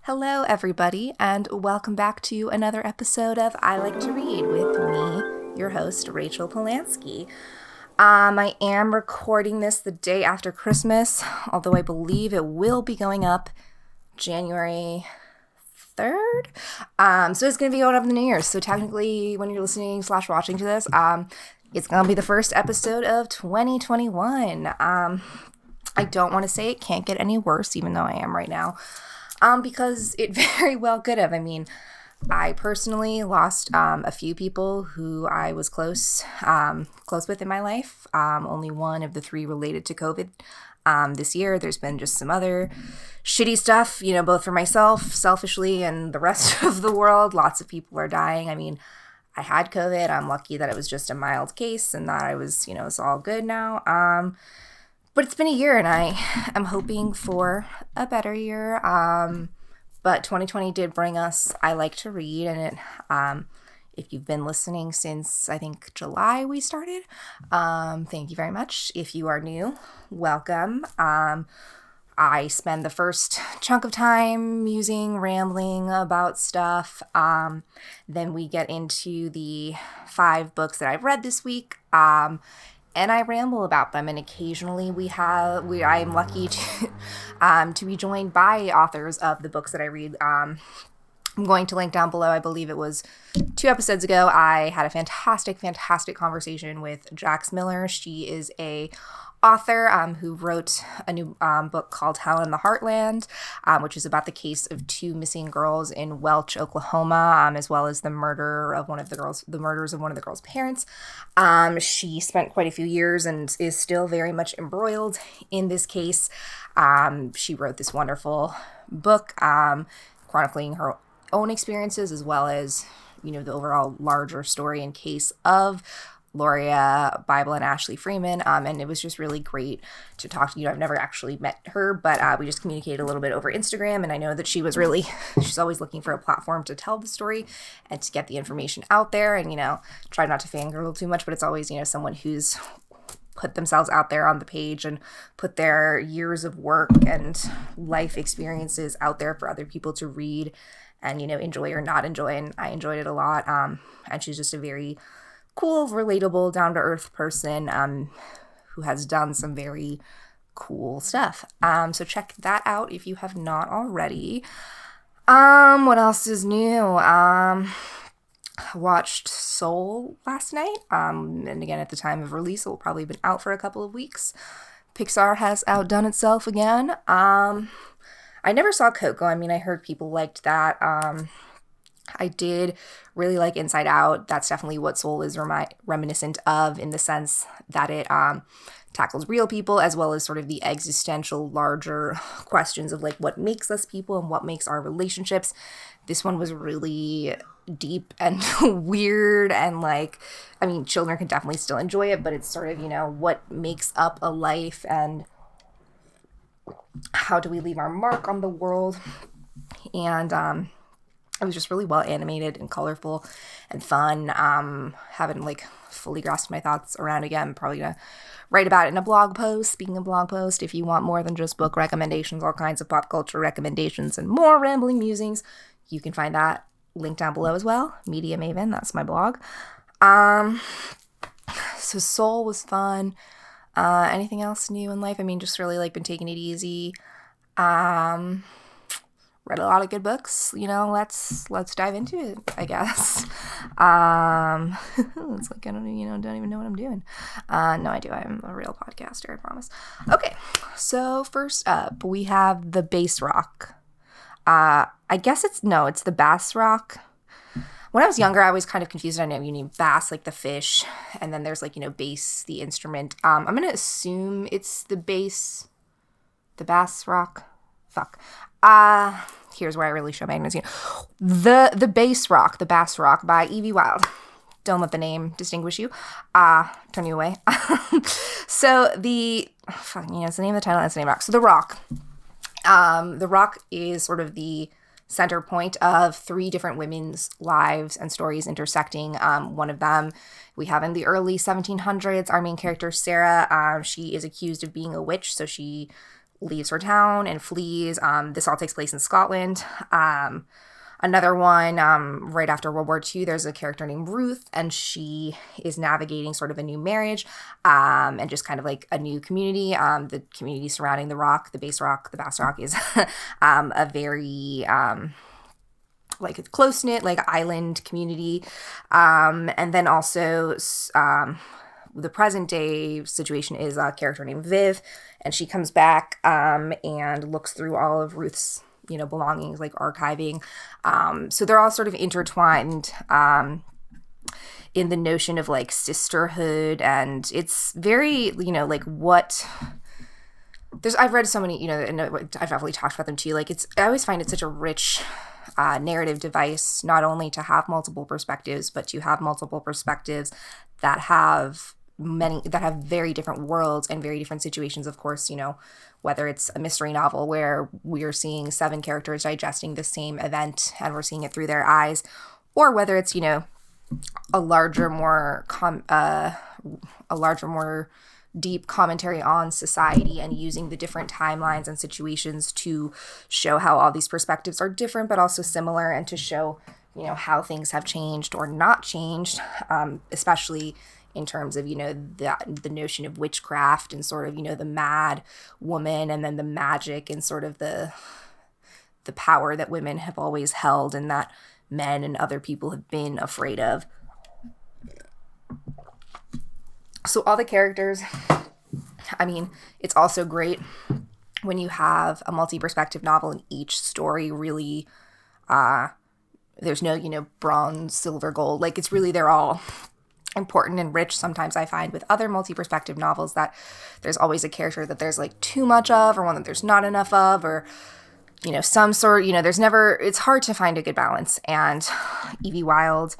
Hello, everybody, and welcome back to another episode of I Like to Read with me, your host, Rachel Polanski. I am recording this the day after Christmas, although I believe it will be going up January 3rd. So it's going to be going up in the New Year's. So technically, when you're listening / watching to this, it's going to be the first episode of 2021. I don't want to say it can't get any worse, even though I am right now. Because it very well could have. I mean, I personally lost a few people who I was close with in my life. Only one of the three related to COVID. This year, there's been just some other shitty stuff, both for myself, selfishly, and the rest of the world. Lots of people are dying. I mean, I had COVID. I'm lucky that it was just a mild case and that I was, it's all good now. But it's been a year, and I am hoping for a better year. But 2020 did bring us I Like to Read, and it, if you've been listening since, I think, July we started, thank you very much. If you are new, welcome. I spend the first chunk of time musing, rambling about stuff. Then we get into the 5 books that I've read this week. And I ramble about them, and occasionally I'm lucky to be joined by authors of the books that I read. I'm going to link down below. I believe it was 2 episodes ago. I had a fantastic conversation with Jax Miller. She is a author who wrote a new book called Hell in the Heartland, which is about the case of 2 missing girls in Welch, Oklahoma, as well as the murders of one of the girls' parents. She spent quite a few years and is still very much embroiled in this case. She wrote this wonderful book chronicling her own experiences as well as, the overall larger story and case of Gloria Bible and Ashley Freeman, and it was just really great to talk to. I've never actually met her, but we just communicated a little bit over Instagram, and I know that she's always looking for a platform to tell the story and to get the information out there, and try not to fangirl too much, but it's always someone who's put themselves out there on the page and put their years of work and life experiences out there for other people to read and enjoy or not enjoy, and I enjoyed it a lot. And she's just a very cool, relatable, down-to-earth person who has done some very cool stuff. So check that out if you have not already. What else is new? I watched Soul last night. And again, at the time of release, it will probably have been out for a couple of weeks. Pixar has outdone itself again. I never saw Coco. I mean, I heard people liked that. I did really like Inside Out. That's definitely what Soul is reminiscent of, in the sense that it tackles real people as well as sort of the existential larger questions of what makes us people and what makes our relationships. This one was really deep and weird, and children can definitely still enjoy it, but it's sort of, what makes up a life and how do we leave our mark on the world. And it was just really well animated and colorful and fun. Haven't fully grasped my thoughts around it yet. I'm probably gonna write about it in a blog post. Speaking of blog post, if you want more than just book recommendations, all kinds of pop culture recommendations and more rambling musings, you can find that link down below as well. Media Maven, that's my blog. So Soul was fun. Anything else new in life? I mean, just really been taking it easy. Read a lot of good books, let's dive into it, I guess. It's I don't even know what I'm doing. No, I do. I'm a real podcaster, I promise. Okay, so first up, we have The Bass Rock. I guess it's the Bass Rock. When I was younger, I was kind of confused. I know you need bass, the fish, and then there's bass, the instrument. I'm going to assume it's the Bass Rock. Fuck. Here's where I really show my ignorance. The Bass Rock by Evie Wyld. Don't let the name distinguish you. Turn you away. So it's the name of the title, it's the name of the rock. So The Rock. The Rock is sort of the center point of 3 different women's lives and stories intersecting. One of them we have in the early 1700s. Our main character, Sarah, she is accused of being a witch, so she leaves her town and flees. This all takes place in Scotland. Another one, right after World War II, there's a character named Ruth, and she is navigating sort of a new marriage, and just kind of like a new community. The community surrounding the rock, the base rock, the Bass Rock is a very like a close-knit, like island community. And then also the present day situation is a character named Viv, and she comes back and looks through all of Ruth's belongings, like archiving. So they're all sort of intertwined in the notion of like sisterhood, and it's very, like what I've read so many, and I've definitely talked about them too. Like I always find it such a rich narrative device, not only to have multiple perspectives, but to have multiple perspectives that have very different worlds and very different situations. Of course, whether it's a mystery novel where we're seeing 7 characters digesting the same event and we're seeing it through their eyes, or whether it's, a larger, more deep commentary on society and using the different timelines and situations to show how all these perspectives are different but also similar, and to show, how things have changed or not changed, especially in terms of, the notion of witchcraft and sort of, the mad woman, and then the magic and sort of the power that women have always held and that men and other people have been afraid of. So all the characters, it's also great when you have a multi-perspective novel and each story really, there's no, bronze, silver, gold. Like it's really, they're all important and rich. Sometimes I find with other multi-perspective novels that there's always a character that there's like too much of, or one that there's not enough of, or some sort, there's never, it's hard to find a good balance. And Evie Wyld,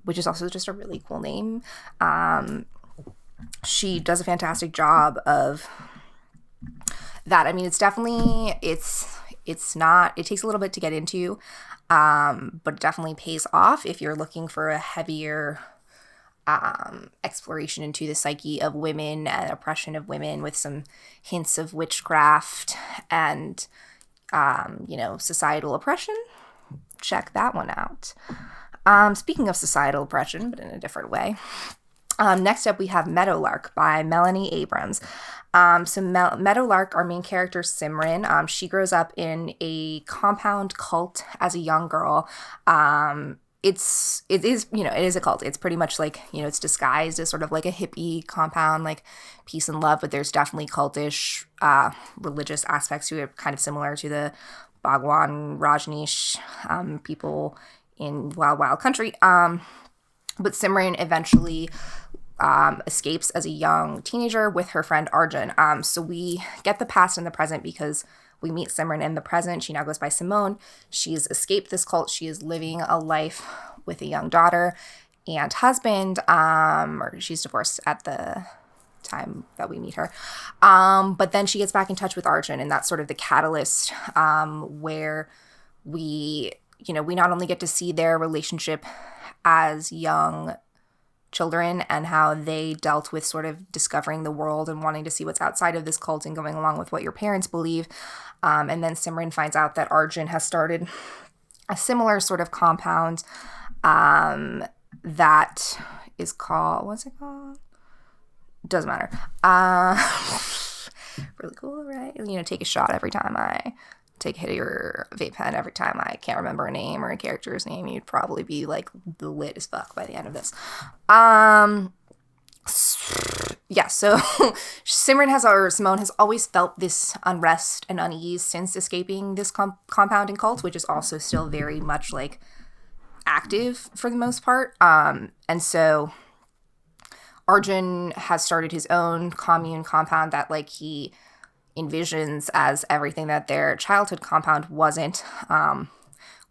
which is also just a really cool name, she does a fantastic job of that. It's definitely, it's not, it takes a little bit to get into, but it definitely pays off if you're looking for a heavier exploration into the psyche of women and oppression of women, with some hints of witchcraft and, societal oppression. Check that one out. Speaking of societal oppression, but in a different way. Next up, we have Meadowlark by Melanie Abrams. Meadowlark, our main character, Simran, she grows up in a compound cult as a young girl. It is a cult. It's pretty much like, it's disguised as sort of like a hippie compound, like peace and love, but there's definitely cultish, religious aspects to it, kind of similar to the Bhagwan Rajneesh, people in Wild Country. But Simran eventually escapes as a young teenager with her friend Arjun. So we get the past and the present because we meet Simran in the present. She now goes by Simone. She's escaped this cult. She is living a life with a young daughter and husband. Or she's divorced at the time that we meet her. But then she gets back in touch with Arjun, and that's sort of the catalyst where we not only get to see their relationship as young children and how they dealt with sort of discovering the world and wanting to see what's outside of this cult and going along with what your parents believe. And then Simran finds out that Arjun has started a similar sort of compound that is called, what's it called? Doesn't matter. Really cool, right? Take a shot every time I take a hit of your vape pen. Every time I can't remember a name or a character's name, you'd probably be like lit as fuck by the end of this. So Simone has always felt this unrest and unease since escaping this compound and cult, which is also still very much like active for the most part. And so Arjun has started his own commune compound that like he envisions as everything that their childhood compound wasn't.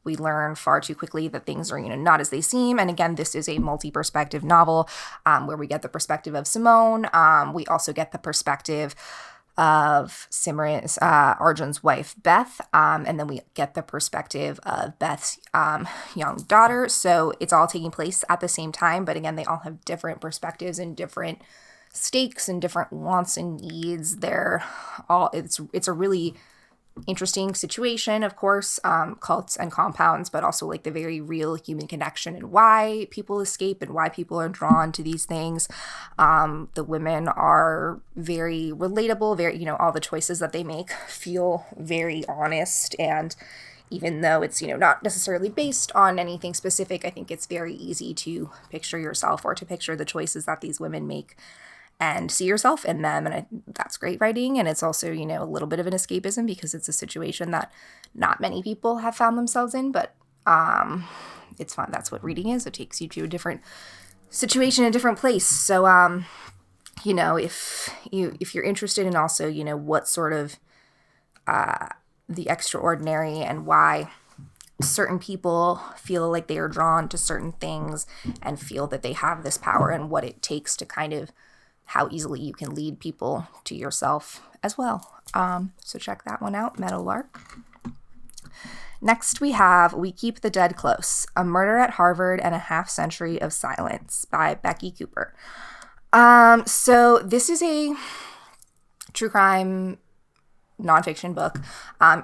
We learn far too quickly that things are, not as they seem. And again, this is a multi-perspective novel where we get the perspective of Simone. We also get the perspective of Simran's, Arjun's wife, Beth. And then we get the perspective of Beth's young daughter. So it's all taking place at the same time. But again, they all have different perspectives and different stakes and different wants and needs. It's a really interesting situation, of course, cults and compounds, but also like the very real human connection and why people escape and why people are drawn to these things. The women are very relatable, very, all the choices that they make feel very honest. And even though it's, not necessarily based on anything specific, I think it's very easy to picture yourself or to picture the choices that these women make and see yourself in them. And that's great writing. And it's also, a little bit of an escapism because it's a situation that not many people have found themselves in, but it's fun. That's what reading is. It takes you to a different situation, a different place. So, if you're interested in also, what sort of the extraordinary and why certain people feel like they are drawn to certain things and feel that they have this power and what it takes to kind of how easily you can lead people to yourself as well. So check that one out, Meadowlark. Next we have We Keep the Dead Close, A Murder at Harvard and a Half Century of Silence by Becky Cooper. So this is a true crime nonfiction book.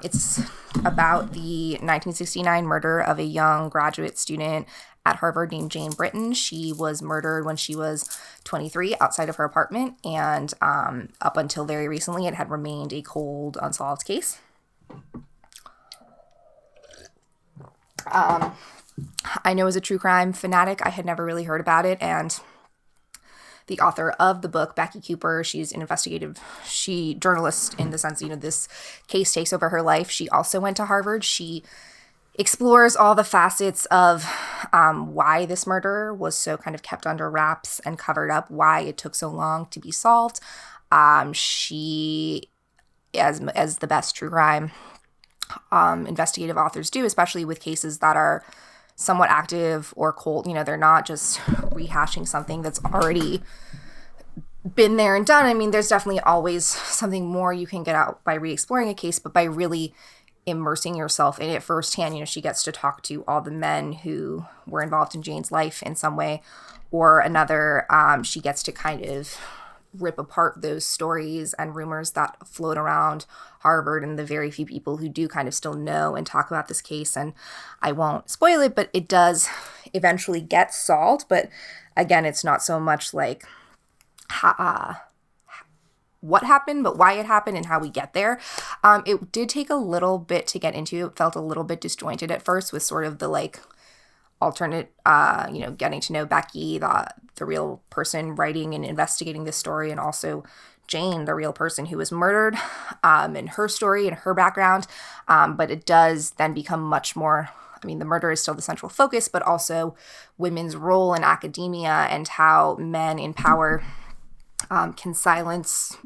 It's about the 1969 murder of a young graduate student at Harvard named Jane Britton. She was murdered when she was 23 outside of her apartment, and up until very recently, it had remained a cold, unsolved case. I know as a true crime fanatic, I had never really heard about it, and the author of the book, Becky Cooper, she's an journalist in the sense, this case takes over her life. She also went to Harvard. She explores all the facets of why this murder was so kind of kept under wraps and covered up, why it took so long to be solved. She, as the best true crime investigative authors do, especially with cases that are somewhat active or cold, they're not just rehashing something that's already been there and done. I mean, there's definitely always something more you can get out by re-exploring a case, but by really immersing yourself in it firsthand. She gets to talk to all the men who were involved in Jane's life in some way or another. She gets to kind of rip apart those stories and rumors that float around Harvard and the very few people who do kind of still know and talk about this case. And I won't spoil it, but it does eventually get solved. But again, it's not so much like what happened, but why it happened and how we get there. It did take a little bit to get into. It felt a little bit disjointed at first with sort of the like alternate, getting to know Becky, the real person writing and investigating this story, and also Jane, the real person who was murdered, and her story and her background. But it does then become much more, the murder is still the central focus, but also women's role in academia and how men in power can silence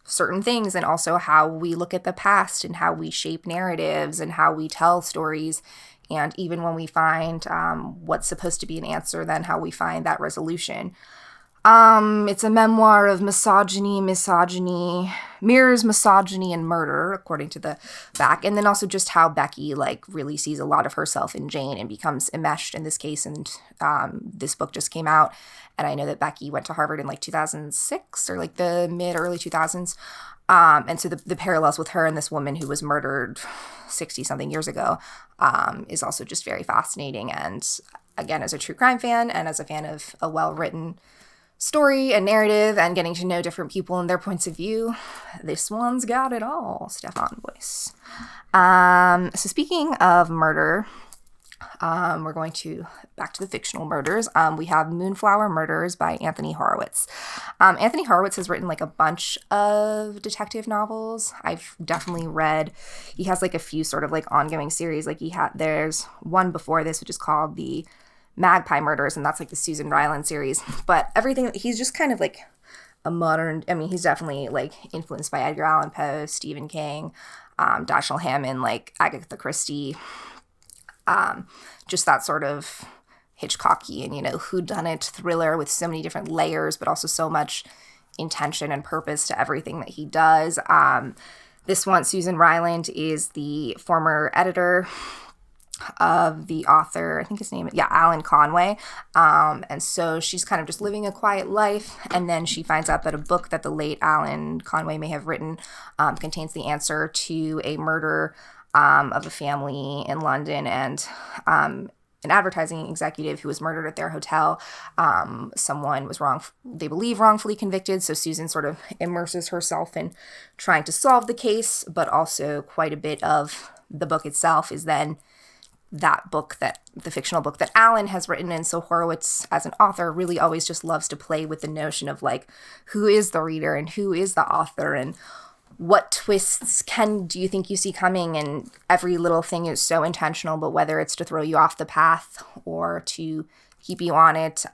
certain things, and also how we look at the past and how we shape narratives and how we tell stories. And even when we find what's supposed to be an answer, then how we find that resolution. It's a memoir of misogyny, mirrors misogyny and murder, according to the back. And then also just how Becky really sees a lot of herself in Jane and becomes enmeshed in this case. And this book just came out. And I know that Becky went to Harvard in 2006 or the early 2000s. And so the parallels with her and this woman who was murdered 60 something years ago is also just very fascinating. And again, as a true crime fan and as a fan of a well-written story and narrative and getting to know different people and their points of view, this one's got it all. Stefan Boyce. So speaking of murder, we're going back to the fictional murders. We have Moonflower Murders by Anthony Horowitz. Anthony Horowitz has written a bunch of detective novels. I've definitely read, he has a few sort of ongoing series. There's one before this, which is called the Magpie Murders, and that's the Susan Ryland series. But everything, he's just kind of a modern, he's definitely influenced by Edgar Allan Poe, Stephen King, Dashiell Hammond, Agatha Christie, just that sort of Hitchcocky and, whodunit thriller with so many different layers, but also so much intention and purpose to everything that he does. This one, Susan Ryland is the former editor of the author, I think his name is, Alan Conway. And so she's kind of just living a quiet life. And then she finds out that a book that the late Alan Conway may have written contains the answer to a murder of a family in London, and an advertising executive who was murdered at their hotel. Someone was they believe wrongfully convicted. So Susan sort of immerses herself in trying to solve the case, but also quite a bit of the book itself is then that book, the fictional book that Alan has written. And so Horowitz, as an author, really always just loves to play with the notion of like, who is the reader and who is the author, and what twists do you think you see coming? And every little thing is so intentional, but whether it's to throw you off the path or to keep you on it,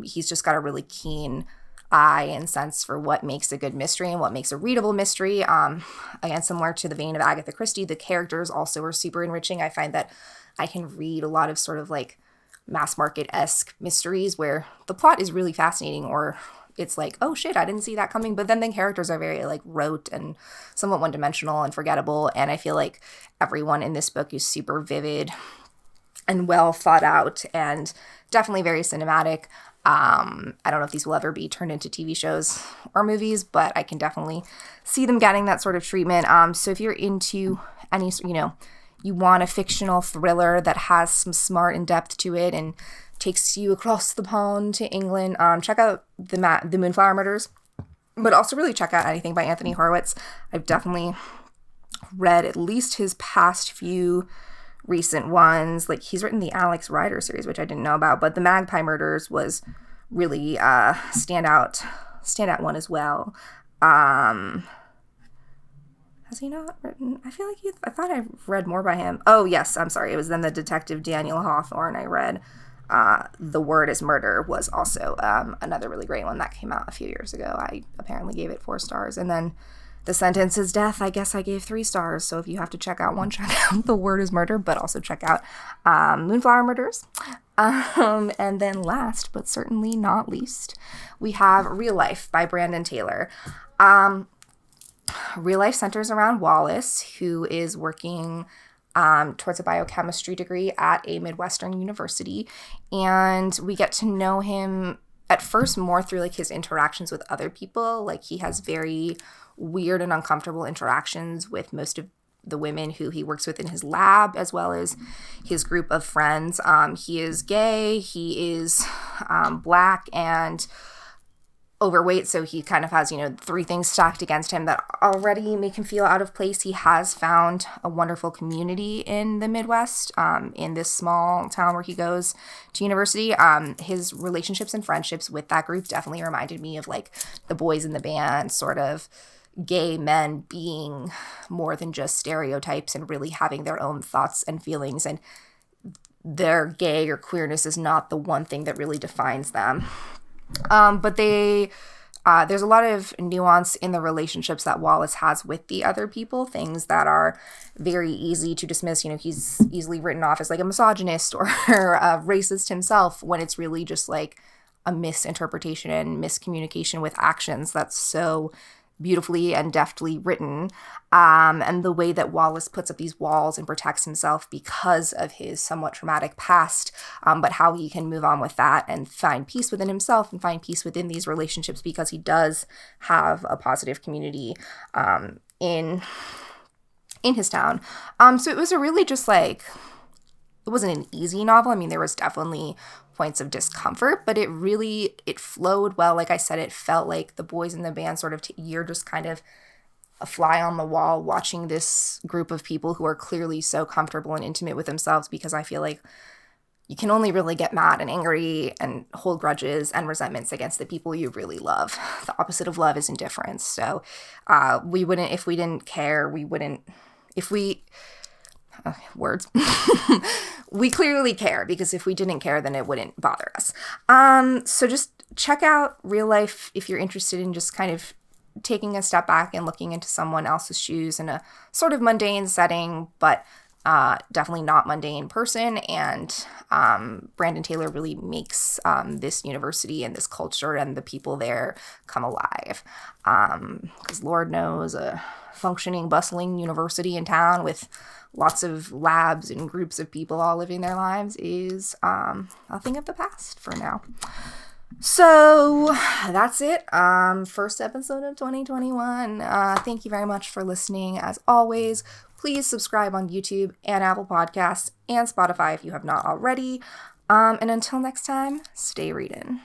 he's just got a really keen eye and sense for what makes a good mystery and what makes a readable mystery. Again, similar to the vein of Agatha Christie, the characters also are super enriching. I find that I can read a lot of sort of like mass market-esque mysteries where the plot is really fascinating, or it's like, oh shit, I didn't see that coming. But then the characters are very like rote and somewhat one-dimensional and forgettable. And I feel like everyone in this book is super vivid and well thought out and definitely very cinematic. I don't know if these will ever be turned into TV shows or movies, but I can definitely see them getting that sort of treatment. So if you're into any, you want a fictional thriller that has some smart and depth to it and takes you across the pond to England, check out the Moonflower Murders, but also really check out anything by Anthony Horowitz. I've definitely read at least his past few recent ones. Like, he's written the Alex Rider series, which I didn't know about, but the Magpie Murders was really standout one as well. Has he not written? I feel like I thought I read more by him. Oh, yes, I'm sorry. It was then the detective Daniel Hawthorne I read. The Word is Murder was also another really great one that came out a few years ago. I apparently gave it 4 stars. And then The Sentence is Death, I guess I gave 3 stars. So if you have to check out one, check out The Word is Murder, but also check out Moonflower Murders. And then last, but certainly not least, we have Real Life by Brandon Taylor. Real Life centers around Wallace, who is working towards a biochemistry degree at a Midwestern university. And we get to know him at first more through like his interactions with other people. Like, he has very weird and uncomfortable interactions with most of the women who he works with in his lab, as well as his group of friends. He is gay, he is Black, and overweight, so he kind of has, 3 things stacked against him that already make him feel out of place. He has found a wonderful community in the Midwest, in this small town where he goes to university. His relationships and friendships with that group definitely reminded me of like the boys in the band, sort of gay men being more than just stereotypes and really having their own thoughts and feelings, and their gay or queerness is not the one thing that really defines them. But there's a lot of nuance in the relationships that Wallace has with the other people, things that are very easy to dismiss. He's easily written off as like a misogynist or a racist himself, when it's really just like a misinterpretation and miscommunication with actions that's so beautifully and deftly written. And the way that Wallace puts up these walls and protects himself because of his somewhat traumatic past, but how he can move on with that and find peace within himself and find peace within these relationships, because he does have a positive community in his town. So it was a really just like, it wasn't an easy novel. I mean, there was definitely points of discomfort, but it flowed well. Like I said, it felt like the boys in the band sort of, you're just kind of a fly on the wall watching this group of people who are clearly so comfortable and intimate with themselves, because I feel like you can only really get mad and angry and hold grudges and resentments against the people you really love. The opposite of love is indifference. So words. We clearly care, because if we didn't care, then it wouldn't bother us. So just check out Real Life if you're interested in just kind of taking a step back and looking into someone else's shoes in a sort of mundane setting, but definitely not mundane person, and Brandon Taylor really makes this university and this culture and the people there come alive. Because Lord knows, a functioning, bustling university in town with lots of labs and groups of people all living their lives is a thing of the past for now. So that's it. First episode of 2021. Thank you very much for listening. As always, please subscribe on YouTube and Apple Podcasts and Spotify if you have not already. And until next time, stay reading.